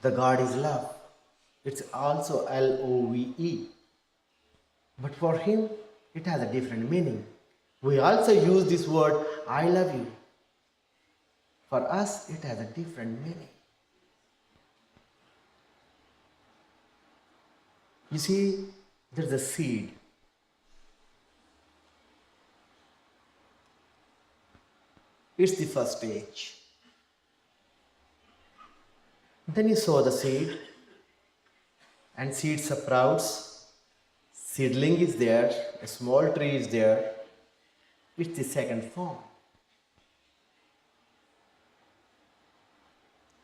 The God is love. It's also Love. But for him, it has a different meaning. We also use this word, I love you. For us, it has a different meaning. You see, there's a seed. It's the first stage. Then you sow the seed, and seed sprouts. Seedling is there, a small tree is there. It's the second form.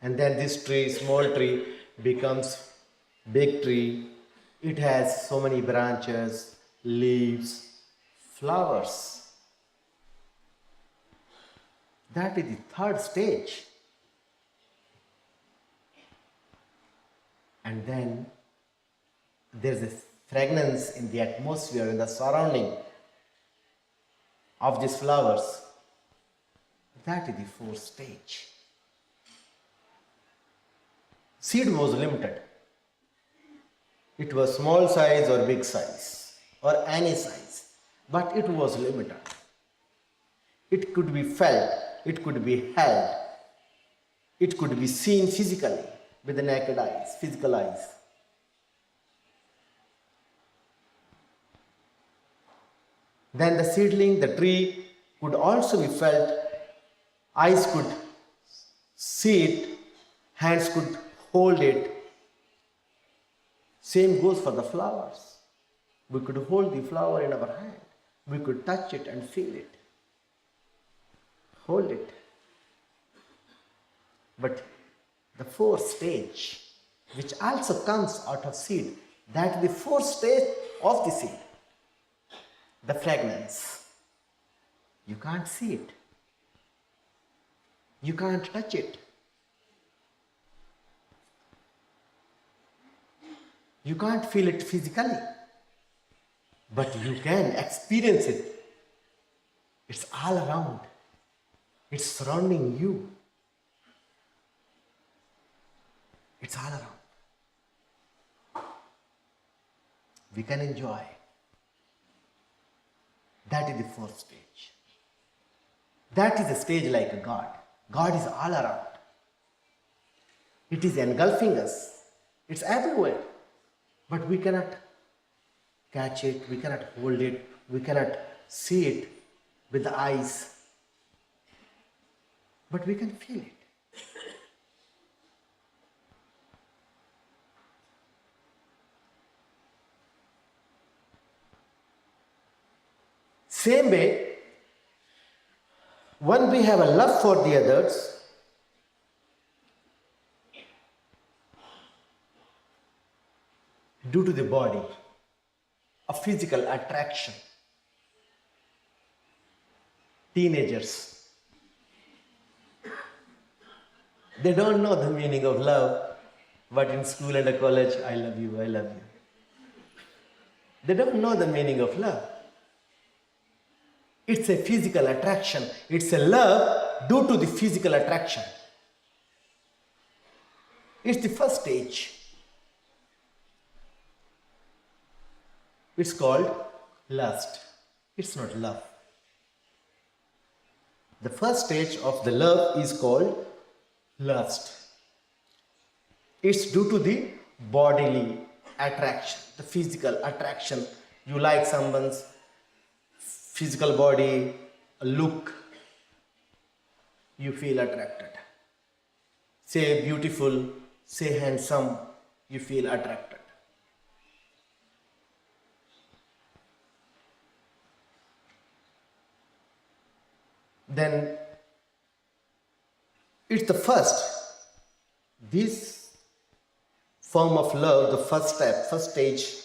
And then this tree, small tree, becomes big tree. It has so many branches, leaves, flowers. That is the third stage. And then there's a fragrance in the atmosphere, in the surrounding of these flowers. That is the fourth stage. Seed was limited. It was small size or big size or any size, but it was limited. It could be felt, it could be held, it could be seen physically with the naked eyes, physical eyes. Then the seedling, the tree, could also be felt, eyes could see it, hands could hold it. Same goes for the flowers. We could hold the flower in our hand. We could touch it and feel it. Hold it. But the fourth stage, which also comes out of seed, that is the fourth stage of the seed. The fragrance. You can't see it. You can't touch it. You can't feel it physically, but you can experience it. It's all around. It's surrounding you. It's all around. We can enjoy. That is the fourth stage. That is a stage like a God. God is all around. It is engulfing us. It's everywhere. But we cannot catch it, we cannot hold it, we cannot see it with the eyes. But we can feel it. Same way, when we have a love for the others, due to the body, a physical attraction. Teenagers, they don't know the meaning of love, but in school and college, I love you, I love you. They don't know the meaning of love. It's a physical attraction. It's a love due to the physical attraction. It's the first stage. It's called lust. It's not love. The first stage of the love is called lust. It's due to the bodily attraction, the physical attraction. You like someone's physical body, a look, you feel attracted. Say beautiful, say handsome, you feel attracted. Then it's the first. This form of love, the first step, first stage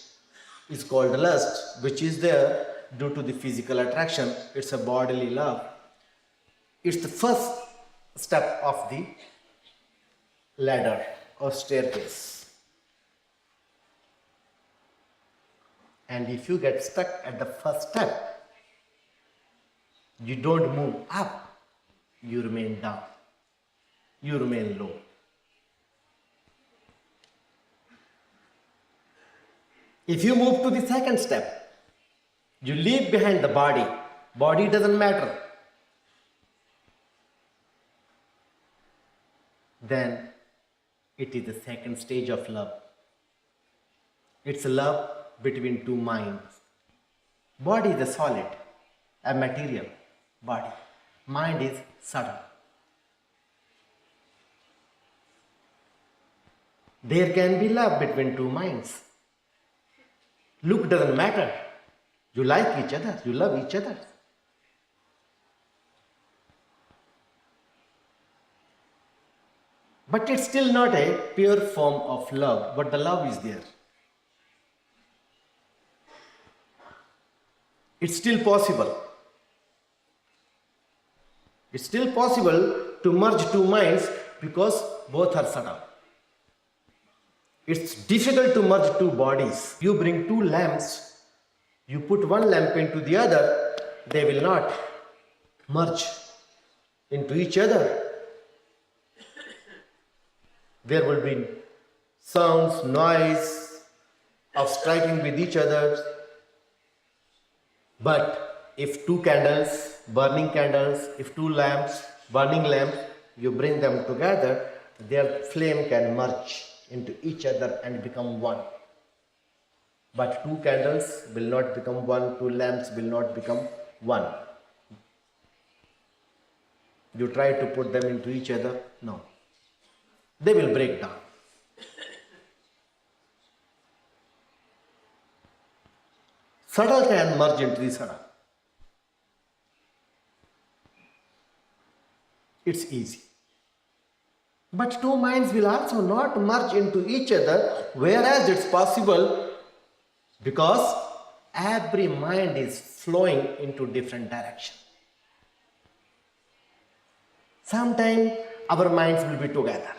is called lust, which is there due to the physical attraction. It's a bodily love. It's the first step of the ladder or staircase. And if you get stuck at the first step, you don't move up, you remain down, you remain low. If you move to the second step, you leave behind the body. Body doesn't matter. Then it is the second stage of love. It's a love between two minds. Body is a solid, a material body. Mind is subtle. There can be love between two minds. Look doesn't matter. You like each other, you love each other. But it's still not a pure form of love, but the love is there. It's still possible. It's still possible to merge two minds because both are subtle. It's difficult to merge two bodies. You bring two lamps, you put one lamp into the other, they will not merge into each other. There will be sounds, noise of striking with each other. But if two candles, burning candles, if two lamps, burning lamps, you bring them together, their flame can merge into each other and become one. But two candles will not become one, two lamps will not become one. You try to put them into each other, no. They will break down. Subtle can merge into the subtle. It's easy. But two minds will also not merge into each other, whereas it's possible because every mind is flowing into different directions. Sometimes our minds will be together.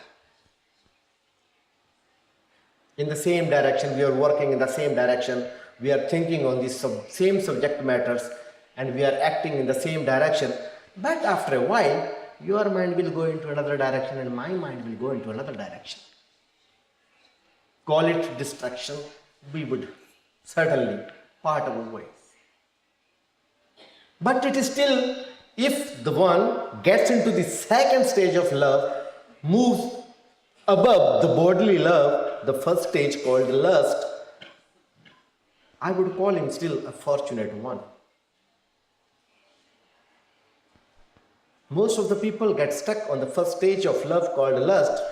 In the same direction, we are working in the same direction, we are thinking on the same subject matters, and we are acting in the same direction. But after a while, your mind will go into another direction and my mind will go into another direction. Call it distraction, we would certainly part our ways. But it is still, if the one gets into the second stage of love, moves above the bodily love, the first stage called lust, I would call him still a fortunate one. Most of the people get stuck on the first stage of love called lust,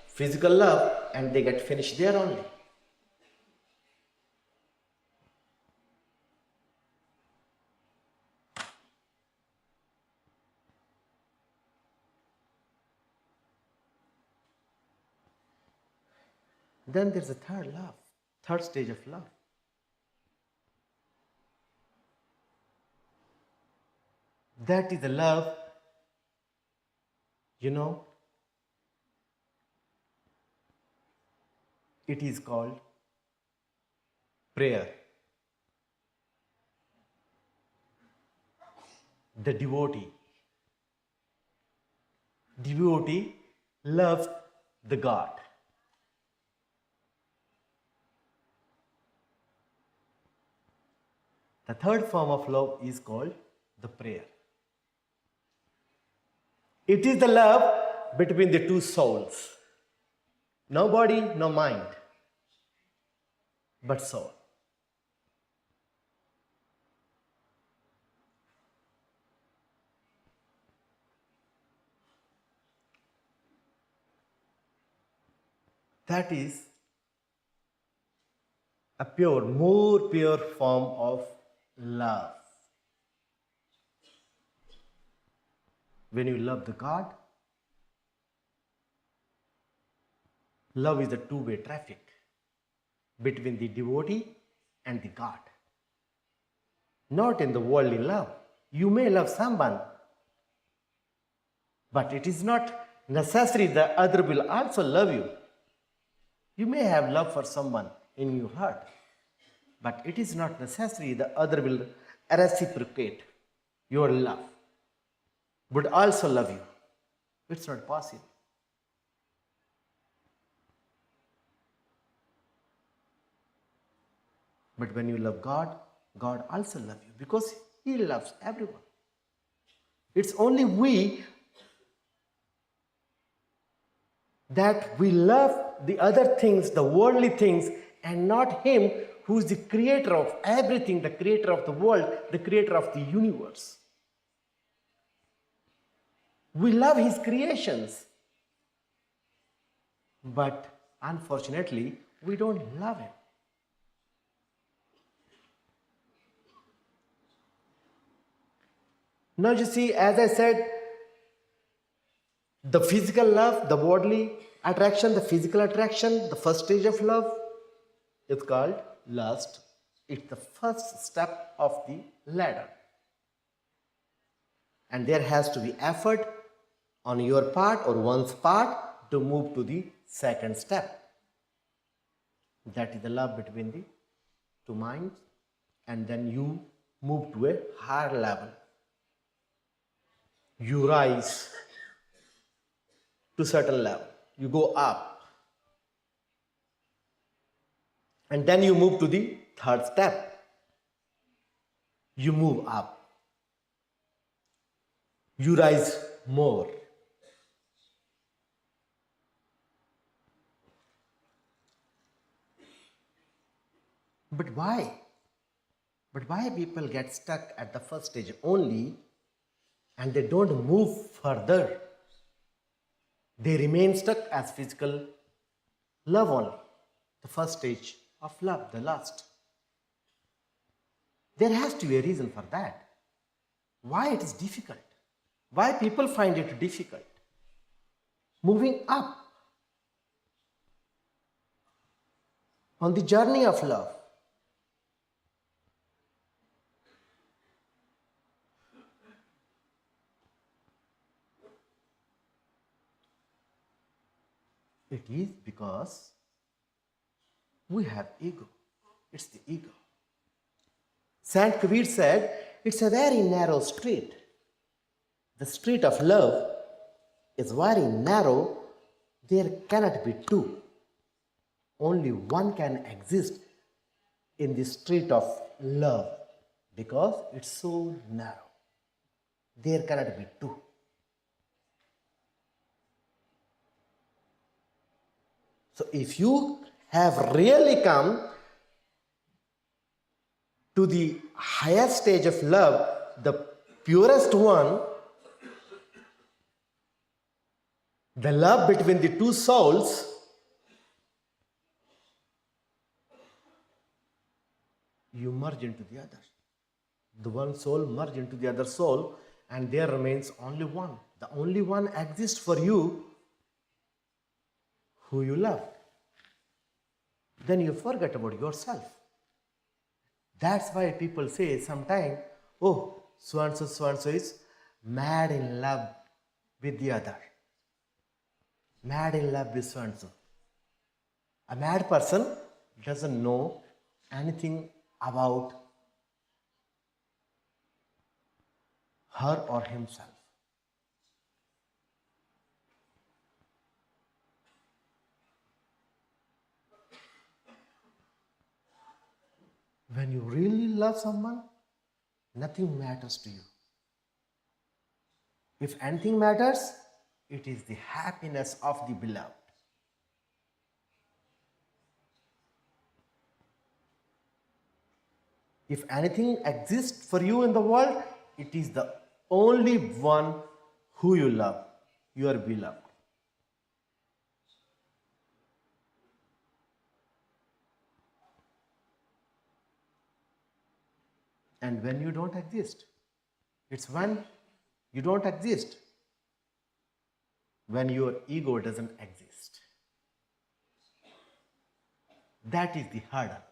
physical love, and they get finished there only. Then there's a third love, third stage of love. That is the love, it is called prayer. The devotee loves the God. The third form of love is called the prayer. It is the love between the two souls. No body, no mind, but soul. That is a more pure form of love. When you love the God, love is a two-way traffic between the devotee and the God. Not in the worldly love. You may love someone, but it is not necessary the other will also love you. You may have love for someone in your heart, but it is not necessary the other will reciprocate your love, would also love you. It's not possible. But when you love God, God also loves you because He loves everyone. It's only we that we love the other things, the worldly things, and not Him who is the creator of everything, the creator of the world, the creator of the universe. We love His creations, but unfortunately, we don't love Him. Now you see, as I said, the physical love, the worldly attraction, the physical attraction, the first stage of love is called lust. It's the first step of the ladder. And there has to be effort on your part or one's part to move to the second step. That is the love between the two minds, and then you move to a higher level. You rise to certain level. You go up. And then you move to the third step. You move up. You rise more. But why? But why people get stuck at the first stage only and they don't move further? They remain stuck as physical love only. The first stage of love, the lust. There has to be a reason for that. Why it is difficult? Why people find it difficult? Moving up on the journey of love. It is because we have ego. It's the ego. Saint Kabir said, it's a very narrow street. The street of love is very narrow. There cannot be two. Only one can exist in the street of love because it's so narrow. There cannot be two. So if you have really come to the highest stage of love, the purest one, the love between the two souls, you merge into the other. The one soul merge into the other soul, and there remains only one. The only one exists for you who you love. Then you forget about yourself. That's why people say sometimes, oh, so-and-so is mad in love with the other. Mad in love with so-and-so. A mad person doesn't know anything about her or himself. When you really love someone, nothing matters to you. If anything matters, it is the happiness of the beloved. If anything exists for you in the world, it is the only one who you love, your beloved. And when you don't exist, it's when you don't exist, when your ego doesn't exist. That is the hurdle.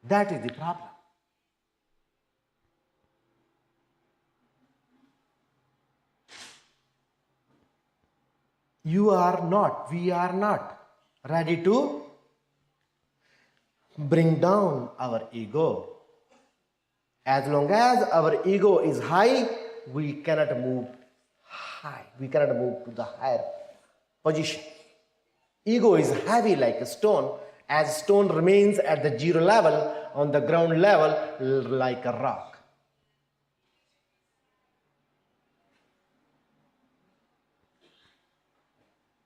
That is the problem. You are not, we are not ready to bring down our ego. As long as our ego is high, we cannot move high. We cannot move to the higher position. Ego is heavy like a stone, as stone remains at the zero level, on the ground level like a rock.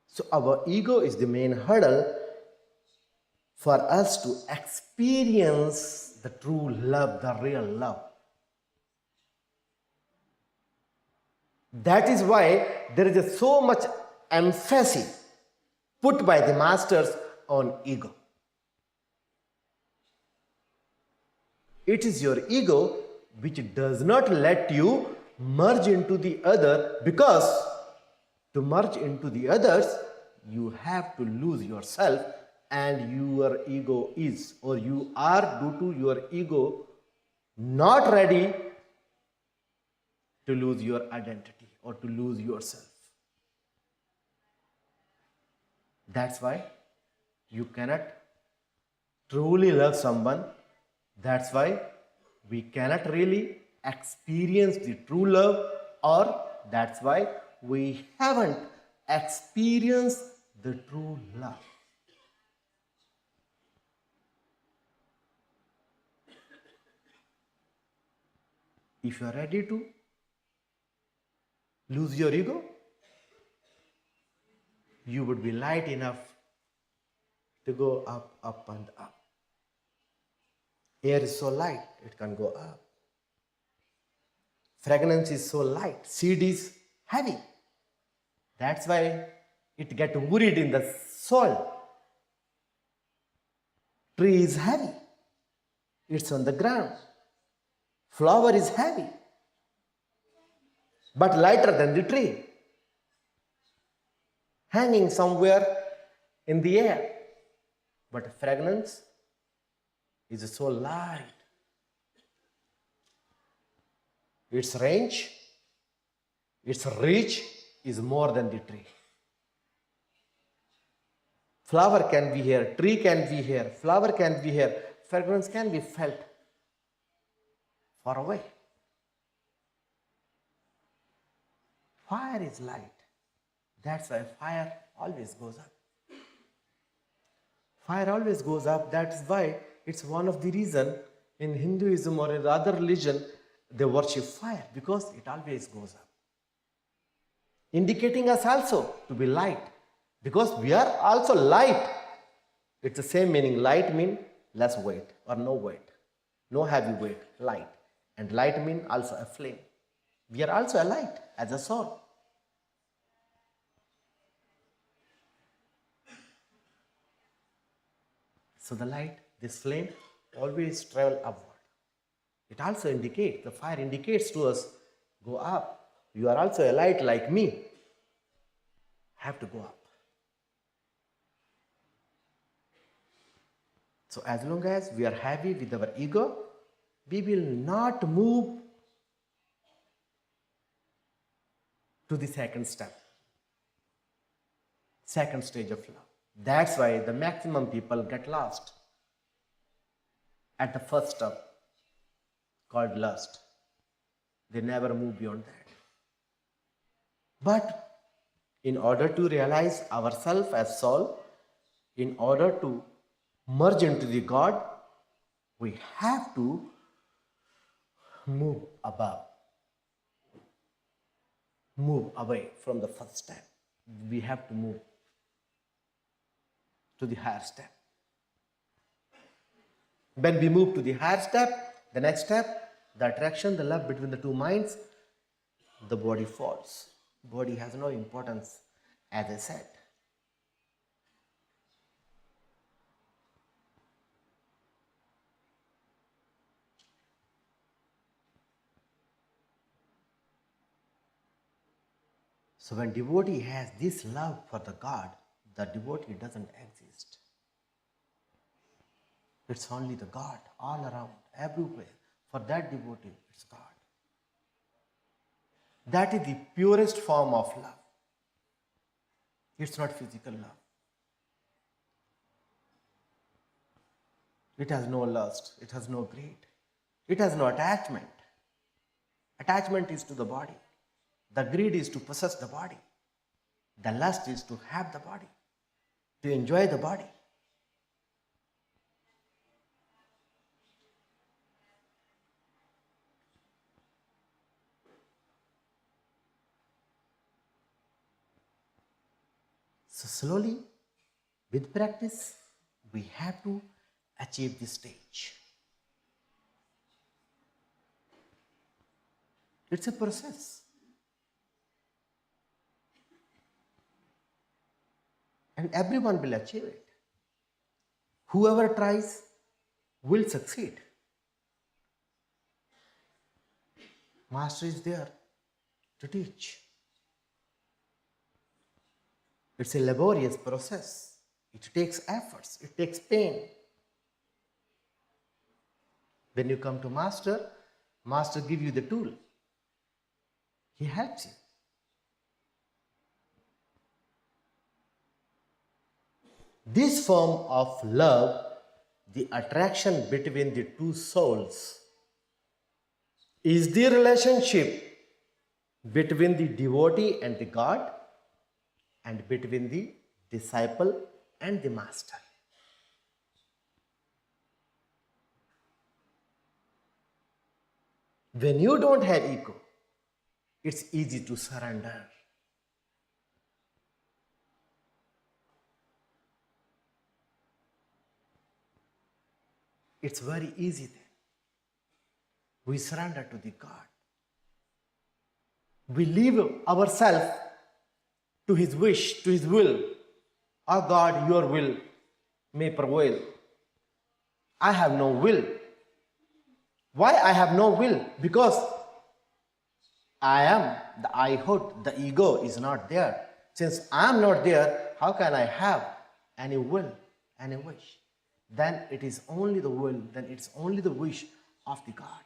So our ego is the main hurdle for us to experience the true love, the real love. That is why there is so much emphasis put by the masters on ego. It is your ego which does not let you merge into the other, because to merge into the others, you have to lose yourself, and your ego is, or you are, due to your ego, not ready to lose your identity or to lose yourself. That's why you cannot truly love someone. That's why we cannot really experience the true love, or that's why we haven't experienced the true love. If you are ready to lose your ego, you would be light enough to go up, up and up. Air is so light, it can go up. Fragrance is so light, seed is heavy. That's why it gets buried in the soil. Tree is heavy, it's on the ground. Flower is heavy, but lighter than the tree, hanging somewhere in the air. But fragrance is so light. Its range, its reach is more than the tree. Flower can be here, tree can be here, flower can be here, fragrance can be felt far away. Fire is light. That's why fire always goes up. Fire always goes up. That's why it's one of the reasons in Hinduism or in other religion they worship fire, because it always goes up. Indicating us also to be light, because we are also light. It's the same meaning. Light means less weight or no weight, no heavy weight, light. And light means also a flame. We are also a light as a soul. So the light, this flame, always travel upward. It also indicates, the fire indicates to us, go up. You are also a light like me. Have to go up. So as long as we are heavy with our ego, we will not move to the second step, second stage of love. That's why the maximum people get lost at the first step called lust. They never move beyond that. But in order to realize ourselves as soul, in order to merge into the God, we have to move above, move away from the first step. We have to move to the higher step. When we move to the higher step, the next step, the attraction, the love between the two minds, the body falls. Body has no importance, as I said. So when devotee has this love for the God, the devotee doesn't exist. It's only the God all around, everywhere. For that devotee, it's God. That is the purest form of love. It's not physical love. It has no lust. It has no greed. It has no attachment. Attachment is to the body. The greed is to possess the body. The lust is to have the body, to enjoy the body. So slowly, with practice, we have to achieve this stage. It's a process. And everyone will achieve it. Whoever tries will succeed. Master is there to teach. It's a laborious process. It takes efforts. It takes pain. When you come to Master, Master gives you the tool. He helps you. This form of love, the attraction between the two souls, is the relationship between the devotee and the God, and between the disciple and the master. When you don't have ego, it's easy to surrender. It's very easy then. We surrender to the God. We leave ourselves to His wish, to His will. Oh God, your will may prevail. I have no will. Why I have no will? Because the I-hood, the ego is not there. Since I am not there, how can I have any will, any wish? Then it is only the will, then it's only the wish of the God.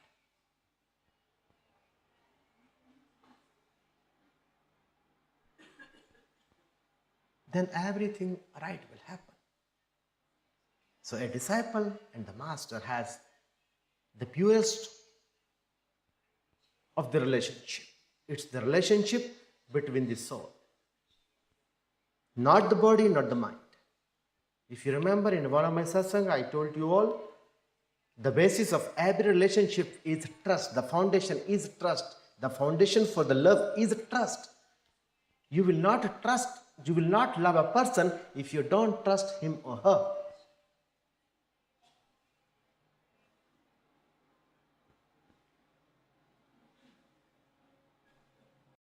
Then everything right will happen. So a disciple and the master has the purest of the relationship. It's the relationship between the soul. Not the body, not the mind. If you remember in one of my satsang, I told you all, the basis of every relationship is trust. The foundation is trust. The foundation for the love is trust. You will not love a person if you don't trust him or her.